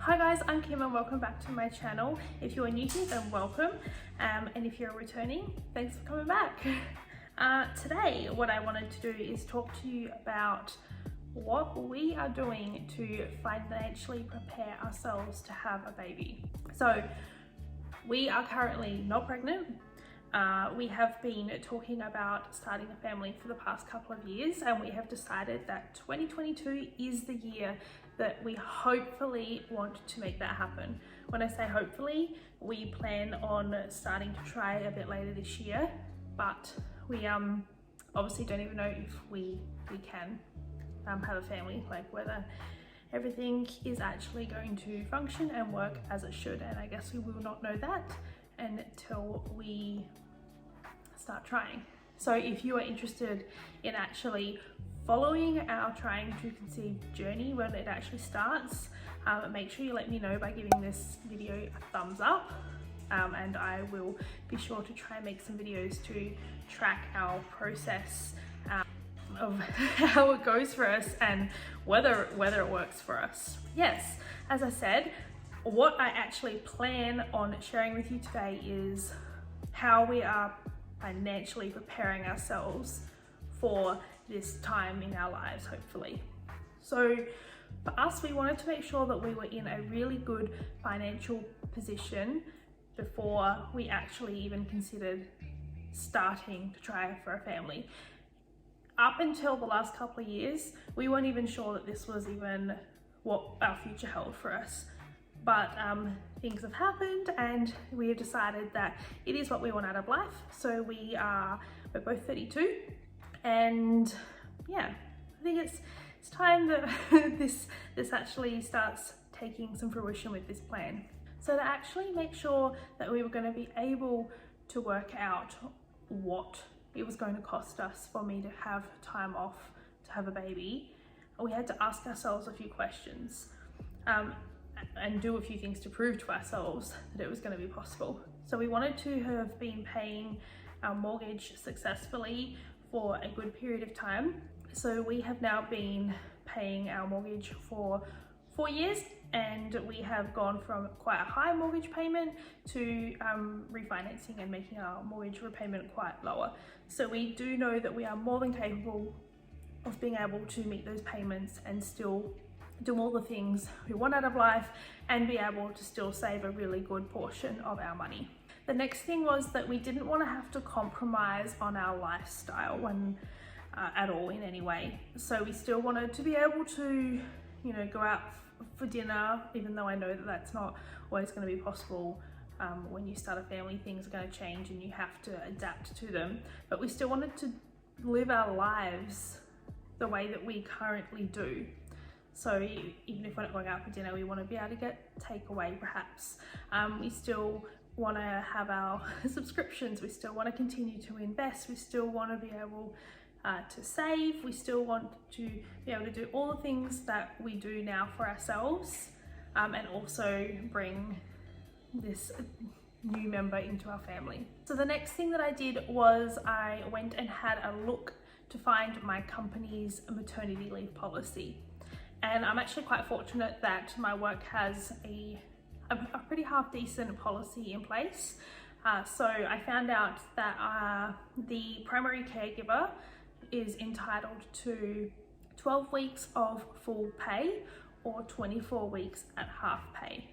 Hi guys, I'm Kim and welcome back to my channel. If you are new here, then welcome. And if you're returning, thanks for coming back. Today, what I wanted to do is talk to you about what we are doing to financially prepare ourselves to have a baby. So we are currently not pregnant. We have been talking about starting a family for the past couple of years, and we have decided that 2022 is the year that we hopefully want to make that happen. When I say hopefully, we plan on starting to try a bit later this year, but we obviously don't even know if we can have a family, like whether everything is actually going to function and work as it should. And I guess we will not know that until we start trying. So if you are interested in actually following our trying to conceive journey when it actually starts, make sure you let me know by giving this video a thumbs up, and I will be sure to try and make some videos to track our process of how it goes for us and whether it works for us. Yes, as I said, what I actually plan on sharing with you today is how we are financially preparing ourselves for this time in our lives, hopefully. So for us, we wanted to make sure that we were in a really good financial position before we actually even considered starting to try for a family. Up until the last couple of years, we weren't even sure that this was even what our future held for us. But things have happened and we have decided that it is what we want out of life. So we're both 32, and yeah, I think it's time that this actually starts taking some fruition with this plan. So to actually make sure that we were going to be able to work out what it was going to cost us for me to have time off to have a baby, we had to ask ourselves a few questions and do a few things to prove to ourselves that it was going to be possible. So we wanted to have been paying our mortgage successfully for a good period of time. So we have now been paying our mortgage for 4 years, and we have gone from quite a high mortgage payment to refinancing and making our mortgage repayment quite lower. So we do know that we are more than capable of being able to meet those payments and still do all the things we want out of life and be able to still save a really good portion of our money. The next thing was that we didn't want to have to compromise on our lifestyle at all in any way. So we still wanted to be able to, go out for dinner, even though I know that that's not always going to be possible. When you start a family, things are going to change and you have to adapt to them. But we still wanted to live our lives the way that we currently do. So even if we're not going out for dinner, we want to be able to get takeaway perhaps. We still want to have our subscriptions. We still want to continue to invest. We still want to be able to save. We still want to be able to do all the things that we do now for ourselves, and also bring this new member into our family. So the next thing that I did was I went and had a look to find my company's maternity leave policy. And I'm actually quite fortunate that my work has a pretty half decent policy in place. So I found out that the primary caregiver is entitled to 12 weeks of full pay or 24 weeks at half pay.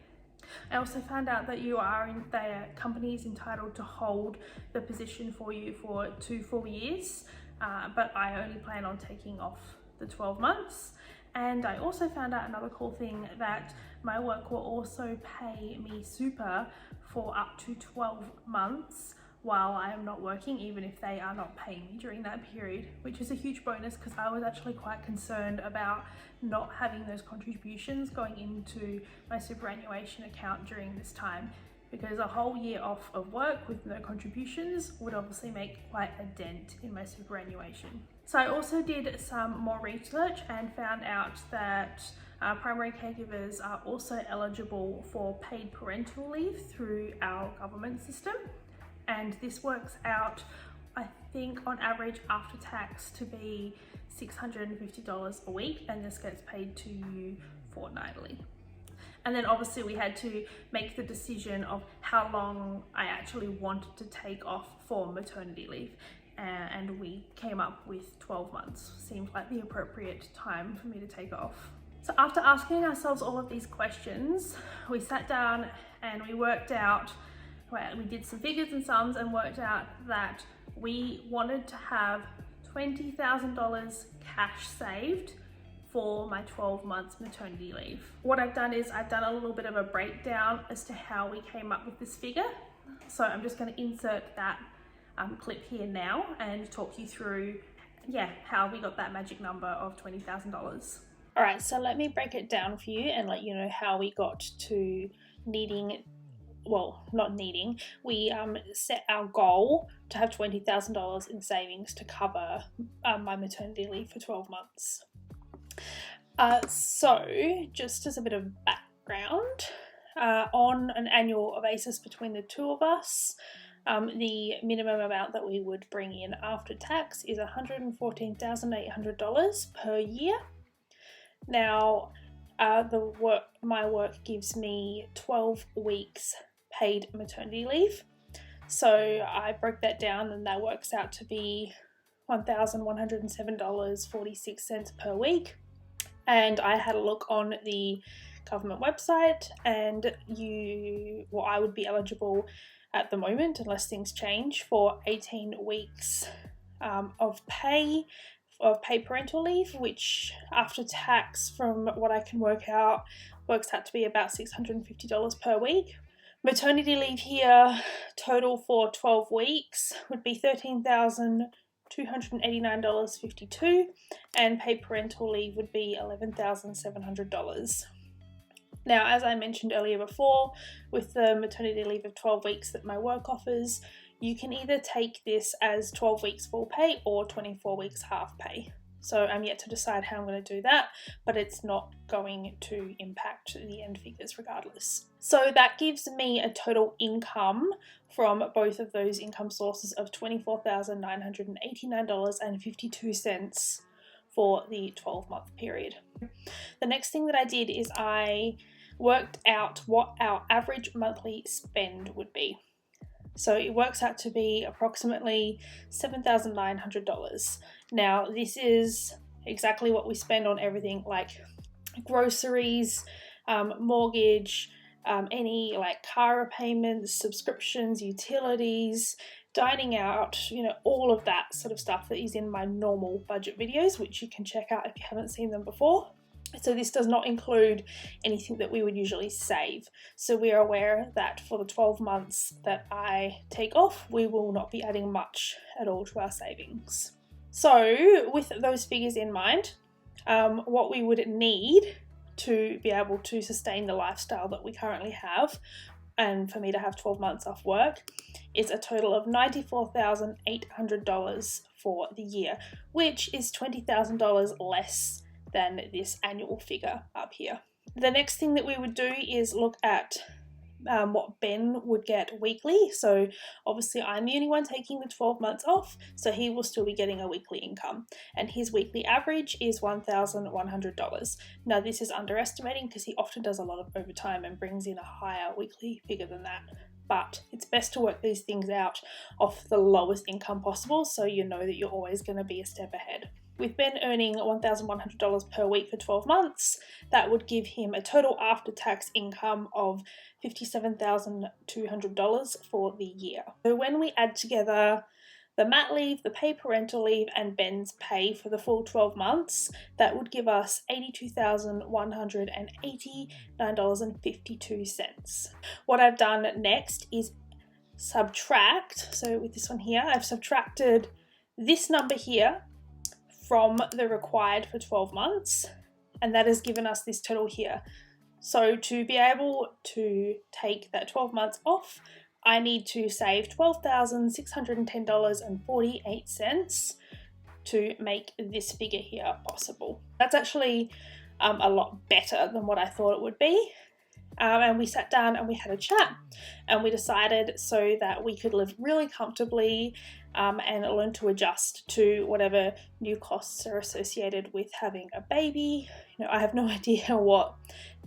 I also found out that the company is entitled to hold the position for you for 2 full years, but I only plan on taking off the 12 months. And I also found out another cool thing, that my work will also pay me super for up to 12 months while I am not working, even if they are not paying me during that period, which is a huge bonus because I was actually quite concerned about not having those contributions going into my superannuation account during this time, because a whole year off of work with no contributions would obviously make quite a dent in my superannuation. So I also did some more research and found out that primary caregivers are also eligible for paid parental leave through our government system. And this works out, I think on average after tax, to be $650 a week, and this gets paid to you fortnightly. And then obviously we had to make the decision of how long I actually wanted to take off for maternity leave. And we came up with 12 months. Seemed like the appropriate time for me to take off. So after asking ourselves all of these questions, we sat down and we worked out, well, we did some figures and sums and worked out that we wanted to have $20,000 cash saved for my 12 months maternity leave. What I've done is I've done a little bit of a breakdown as to how we came up with this figure. So I'm just going to insert that clip here now and talk you through, how we got that magic number of $20,000. All right, so let me break it down for you and let you know how we got to we set our goal to have $20,000 in savings to cover my maternity leave for 12 months. So just as a bit of background, on an annual basis between the two of us, the minimum amount that we would bring in after tax is $114,800 per year. Now, my work gives me 12 weeks paid maternity leave. So I broke that down and that works out to be $1,107.46 per week. And I had a look on the government website and I would be eligible at the moment, unless things change, for 18 weeks of paid parental leave, which after tax, from what I can work out, works out to be about $650 per week. Maternity leave here, total for 12 weeks, would be $13,289.52, and paid parental leave would be $11,700. Now, as I mentioned earlier before, with the maternity leave of 12 weeks that my work offers, you can either take this as 12 weeks full pay or 24 weeks half pay. So I'm yet to decide how I'm going to do that, but it's not going to impact the end figures regardless. So that gives me a total income from both of those income sources of $24,989.52 for the 12-month period. The next thing that I did is I worked out what our average monthly spend would be. So it works out to be approximately $7,900. Now, this is exactly what we spend on everything like groceries, mortgage, any like car repayments, subscriptions, utilities, dining out, all of that sort of stuff that is in my normal budget videos, which you can check out if you haven't seen them before. So this does not include anything that we would usually save. So we are aware that for the 12 months that I take off, we will not be adding much at all to our savings. So with those figures in mind, what we would need to be able to sustain the lifestyle that we currently have, and for me to have 12 months off work, is a total of $94,800 for the year, which is $20,000 less than this annual figure up here. The next thing that we would do is look at what Ben would get weekly. So obviously I'm the only one taking the 12 months off, so he will still be getting a weekly income, and his weekly average is $1,100. Now this is underestimating because he often does a lot of overtime and brings in a higher weekly figure than that. But it's best to work these things out off the lowest income possible, so you know that you're always going to be a step ahead. With Ben earning $1,100 per week for 12 months, that would give him a total after-tax income of $57,200 for the year. So when we add together the mat leave, the paid parental leave, and Ben's pay for the full 12 months, that would give us $82,189.52. What I've done next is subtract. So with this one here, I've subtracted this number here from the required for 12 months, and that has given us this total here. So to be able to take that 12 months off, I need to save $12,610.48 to make this figure here possible. That's actually a lot better than what I thought it would be. And we sat down and we had a chat, and we decided so that we could live really comfortably and learn to adjust to whatever new costs are associated with having a baby. I have no idea what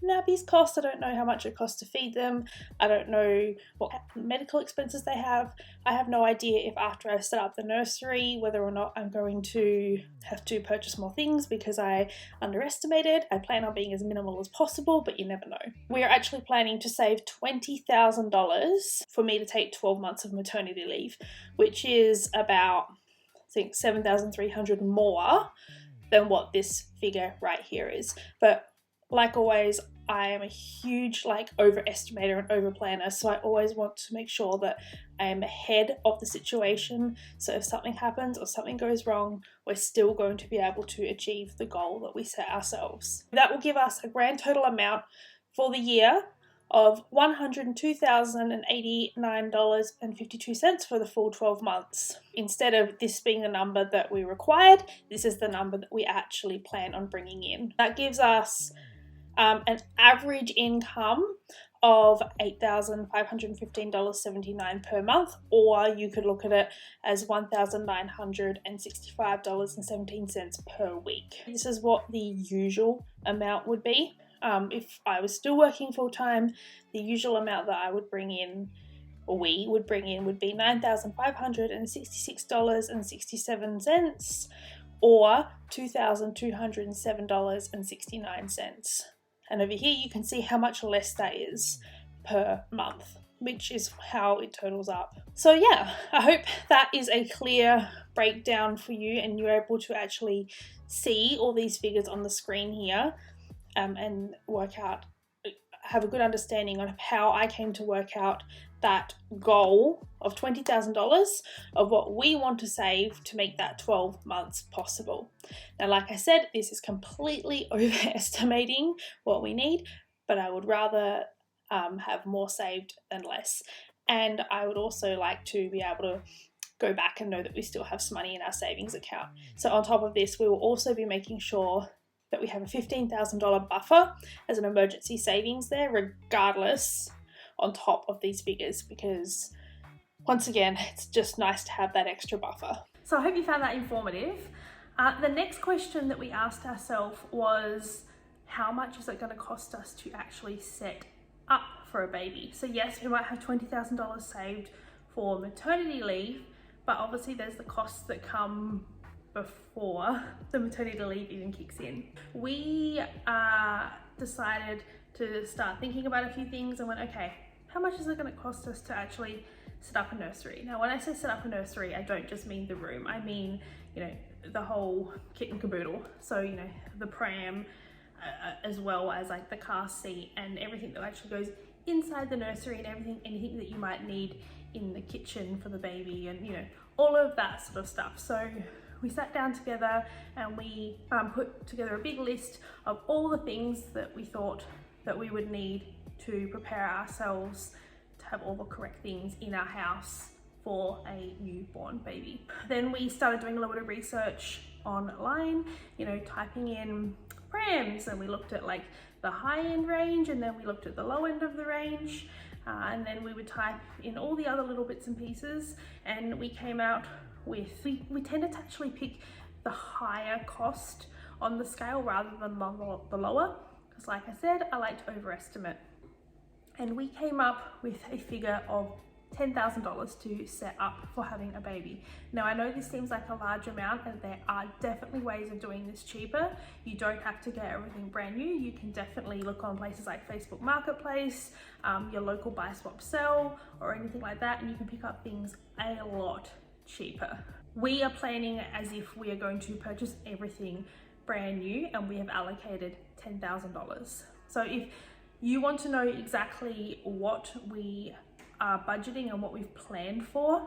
nappies cost. I don't know how much it costs to feed them. I don't know what medical expenses they have. I have no idea if after I've set up the nursery whether or not I'm going to have to purchase more things because I underestimated. I plan on being as minimal as possible, but you never know. We are actually planning to save $20,000 for me to take 12 months of maternity leave, which is about, I think, $7,300 more than what this figure right here is. But like always, I am a huge overestimator and over planner, so I always want to make sure that I am ahead of the situation, so if something happens or something goes wrong, we're still going to be able to achieve the goal that we set ourselves. That will give us a grand total amount for the year of $102,089.52 for the full 12 months. Instead of this being the number that we required, this is the number that we actually plan on bringing in. That gives us an average income of $8,515.79 per month, or you could look at it as $1,965.17 per week. This is what the usual amount would be. If I was still working full-time, the usual amount that I would bring in, or we would bring in, would be $9,566.67 or $2,207.69. And over here you can see how much less that is per month, which is how it totals up. So yeah, I hope that is a clear breakdown for you and you're able to actually see all these figures on the screen here and work out, have a good understanding on how I came to work out that goal of $20,000 of what we want to save to make that 12 months possible. Now, like I said, this is completely overestimating what we need, but I would rather have more saved than less. And I would also like to be able to go back and know that we still have some money in our savings account. So on top of this, we will also be making sure that we have a $15,000 buffer as an emergency savings there, regardless, on top of these figures, because once again, it's just nice to have that extra buffer. So I hope you found that informative. The next question that we asked ourselves was, how much is it going to cost us to actually set up for a baby? So yes, we might have $20,000 saved for maternity leave, but obviously there's the costs that come before the maternity leave even kicks in. We decided to start thinking about a few things and went, okay, how much is it going to cost us to actually set up a nursery? Now, when I say set up a nursery, I don't just mean the room. I mean, the whole kit and caboodle. So, the pram, as well as like the car seat and everything that actually goes inside the nursery and anything that you might need in the kitchen for the baby and, all of that sort of stuff. So we sat down together and we put together a big list of all the things that we thought that we would need to prepare ourselves to have all the correct things in our house for a newborn baby. Then we started doing a little bit of research online, typing in prams, and we looked at like the high-end range, and then we looked at the low end of the range, and then we would type in all the other little bits and pieces, and we came out with, we tended to actually pick the higher cost on the scale rather than the lower, because like I said, I like to overestimate. And we came up with a figure of $10,000 to set up for having a baby. Now, I know this seems like a large amount, and there are definitely ways of doing this cheaper. You don't have to get everything brand new. You can definitely look on places like Facebook Marketplace, your local buy, swap, sell, or anything like that, and you can pick up things a lot cheaper. We are planning as if we are going to purchase everything brand new, and we have allocated $10,000. So if you want to know exactly what we are budgeting and what we've planned for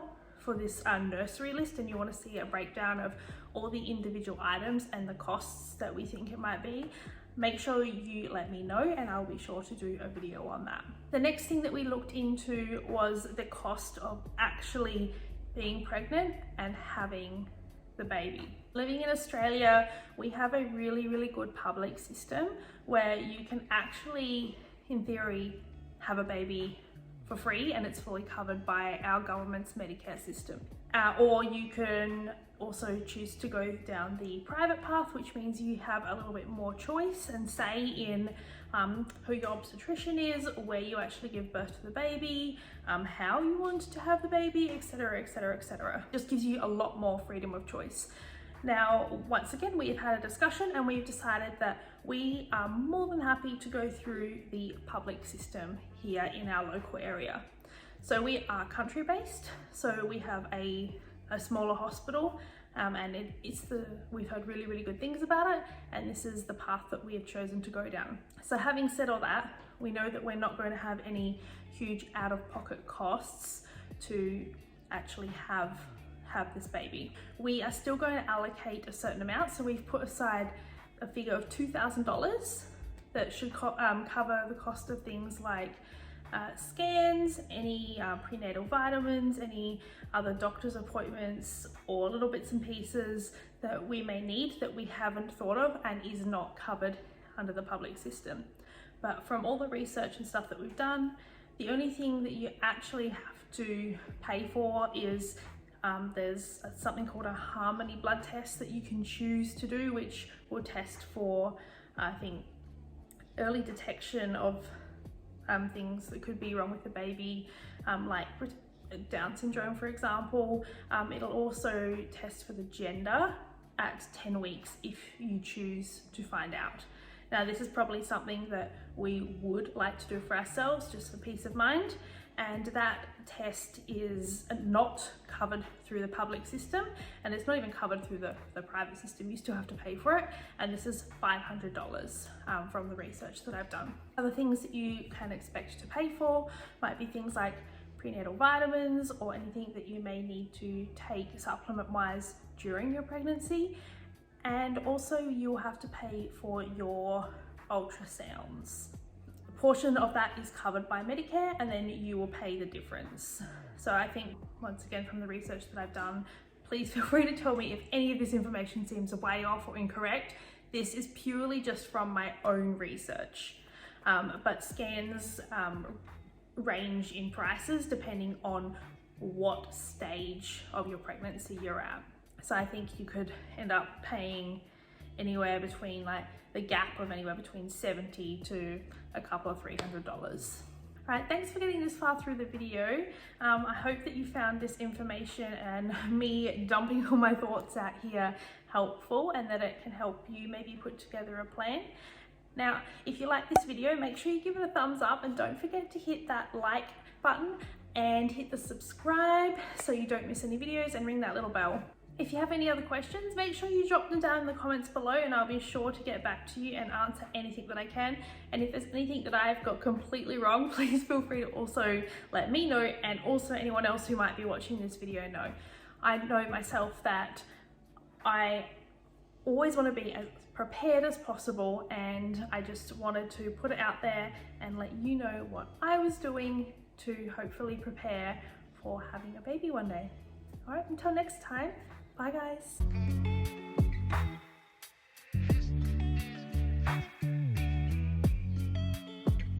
this nursery list, and you want to see a breakdown of all the individual items and the costs that we think it might be, make sure you let me know and I'll be sure to do a video on that. The next thing that we looked into was the cost of actually being pregnant and having the baby. Living in Australia, we have a really, really good public system where you can actually, in theory, have a baby for free, and it's fully covered by our government's Medicare system. Or you can also choose to go down the private path, which means you have a little bit more choice and say in who your obstetrician is, where you actually give birth to the baby, how you want to have the baby, etc, etc, etc. Just gives you a lot more freedom of choice. Now, once again, we've had a discussion and we've decided that we are more than happy to go through the public system here in our local area. So we are country based, so we have a smaller hospital, and we've heard really, really good things about it, and this is the path that we have chosen to go down. So having said all that, we know that we're not going to have any huge out-of-pocket costs to actually have this baby. We are still going to allocate a certain amount, so we've put aside a figure of $2,000 that should cover the cost of things like scans, any prenatal vitamins, any other doctor's appointments, or little bits and pieces that we may need that we haven't thought of and is not covered under the public system. But from all the research and stuff that we've done, the only thing that you actually have to pay for is there's something called a Harmony blood test that you can choose to do, which will test for, I think, early detection of things that could be wrong with the baby, like Down syndrome, for example. It'll also test for the gender at 10 weeks if you choose to find out. Now, this is probably something that we would like to do for ourselves, just for peace of mind, and that test is not covered through the public system, and it's not even covered through the private system. You still have to pay for it, and this is $500 from the research that I've done. Other things that you can expect to pay for might be things like prenatal vitamins or anything that you may need to take supplement-wise during your pregnancy, and also you'll have to pay for your ultrasounds. Portion of that is covered by Medicare, and then you will pay the difference. So I think, once again, from the research that I've done, please feel free to tell me if any of this information seems way off or incorrect. This is purely just from my own research. But scans range in prices depending on what stage of your pregnancy you're at. So I think you could end up paying anywhere between, like, the gap of anywhere between $70 to a couple of $300. All right, thanks for getting this far through the video. I hope that you found this information and me dumping all my thoughts out here helpful, and that it can help you maybe put together a plan. Now, if you like this video, make sure you give it a thumbs up, and don't forget to hit that like button and hit the subscribe so you don't miss any videos, and ring that little bell. If you have any other questions, make sure you drop them down in the comments below, and I'll be sure to get back to you and answer anything that I can. And if there's anything that I've got completely wrong, please feel free to also let me know, and also anyone else who might be watching this video know. I know myself that I always want to be as prepared as possible, and I just wanted to put it out there and let you know what I was doing to hopefully prepare for having a baby one day. All right, until next time. Bye, guys.